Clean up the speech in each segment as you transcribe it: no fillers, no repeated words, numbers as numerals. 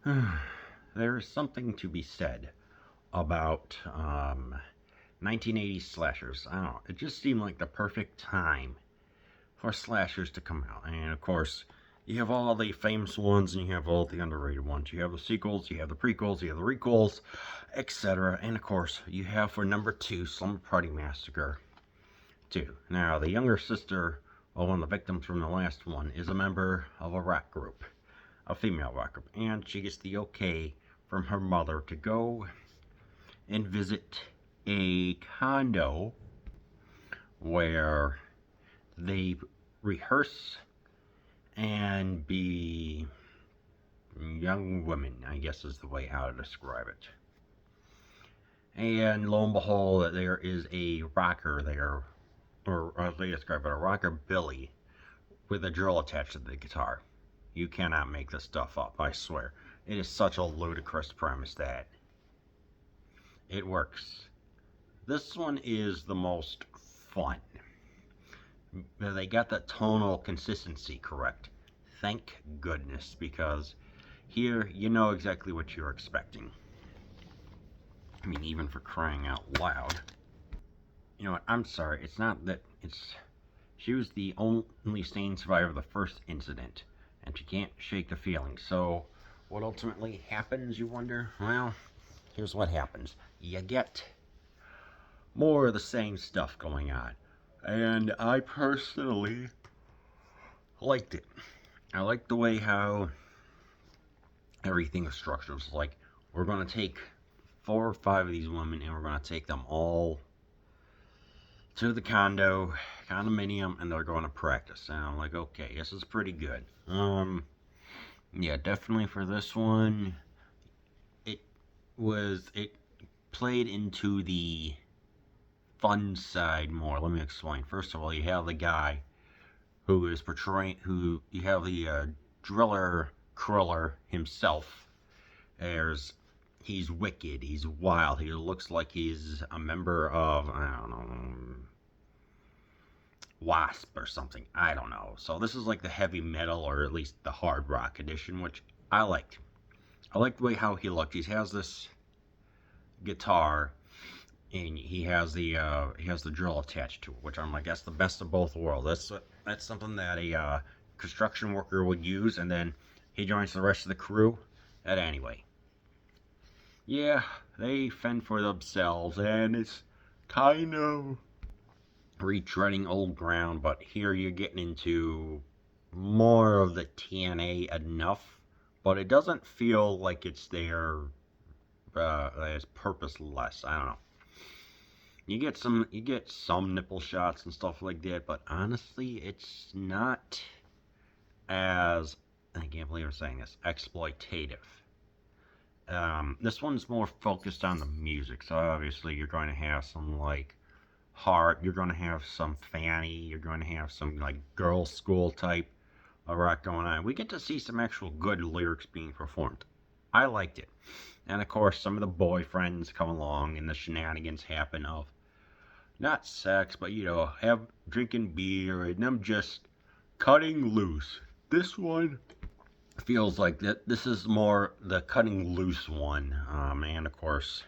There is something to be said about 1980s slashers. I don't know. It just seemed like the perfect time for slashers to come out. And of course, you have all the famous ones and you have all the underrated ones. You have the sequels, you have the prequels, you have the requels, etc. And of course, you have for number 2, Slumber Party Massacre 2. Now, the younger sister of one of the victims from the last one is a member of a rock group, a female rock group, and she gets the okay from her mother to go and visit a condo where they rehearse and be young women, I guess is the way how to describe it. And lo and behold, there is a rocker there, or as they describe it, a rockabilly with a drill attached to the guitar. You cannot make this stuff up, I swear. It is such a ludicrous premise that it works. This one is the most fun. They got the tonal consistency correct. Thank goodness, because here you know exactly what you're expecting. I mean, even for crying out loud. You know what? I'm sorry. It's not that it's. She was the only sane survivor of the first incident, and she can't shake the feeling. So, what ultimately happens, you wonder? Well, here's what happens. You get more of the same stuff going on. And I personally liked it. I liked the way how everything is structured. It's like, we're going to take 4 or 5 of these women and we're going to take them all to the condominium, and they're going to practice. And I'm like, okay, this is pretty good. Yeah, definitely for this one, it played into the fun side more. Let me explain. First of all, you have the guy who is portraying, who you have the driller Kriller himself. He's wicked, he's wild, he looks like he's a member of, I don't know, Wasp or something, I don't know. So this is like the heavy metal, or at least the hard rock edition, which I liked. I liked the way how he looked. He has this guitar, and he has the drill attached to it, which I'm like, that's the best of both worlds. That's something that a construction worker would use, and then he joins the rest of the crew. And anyway, yeah, they fend for themselves, and it's kind of retreading old ground, but here you're getting into more of the TNA enough, but it doesn't feel like it's there as purposeless. I don't know. You get some nipple shots and stuff like that, but honestly, it's not as, I can't believe I'm saying this, exploitative. This one's more focused on the music, so obviously you're going to have some like heart, you're going to have some Fanny, you're going to have some like girls' school type of rock going on. We get to see some actual good lyrics being performed. I liked it. And of course, some of the boyfriends come along and the shenanigans happen of not sex, but have drinking beer and them just cutting loose. This one feels like that. This is more the cutting loose one, and of course,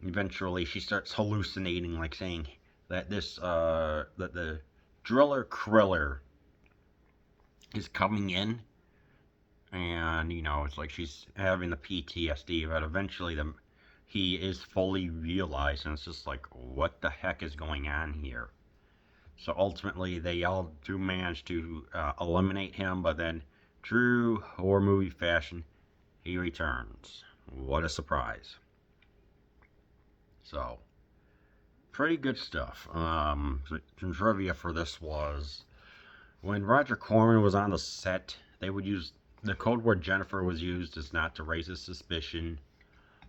eventually she starts hallucinating, like saying that that the driller Kriller is coming in, and it's like she's having the PTSD, but eventually he is fully realized, and it's just like, what the heck is going on here? So ultimately, they all do manage to eliminate him, but then, true horror movie fashion, he returns. What a surprise. So, pretty good stuff. Some trivia for this was, when Roger Corman was on the set, they would use, the code word Jennifer was used as not to raise his suspicion.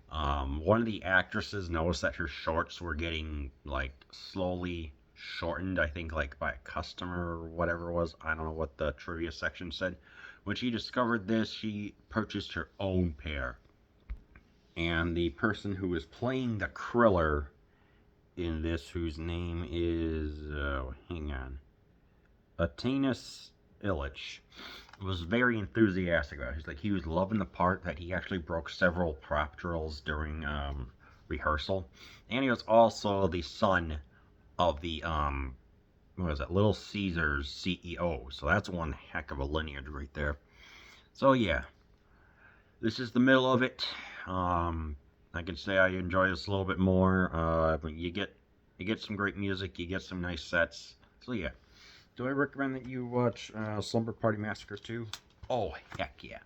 One of the actresses noticed that her shorts were getting, like, slowly shortened, I think, like, by a customer or whatever it was. I don't know what the trivia section said. When she discovered this, she purchased her own pair. And the person who was playing the Kriller in this, whose name is, hang on, Atanas Illich, was very enthusiastic about it. He's like, he was loving the part that he actually broke several prop drills during rehearsal. And he was also the son of the what was it, Little Caesars CEO. So that's one heck of a lineage right there. So yeah, this is the middle of it. I can say I enjoy this a little bit more. But you get some great music, you get some nice sets. So yeah, do I recommend that you watch Slumber Party Massacre 2? Oh heck yeah.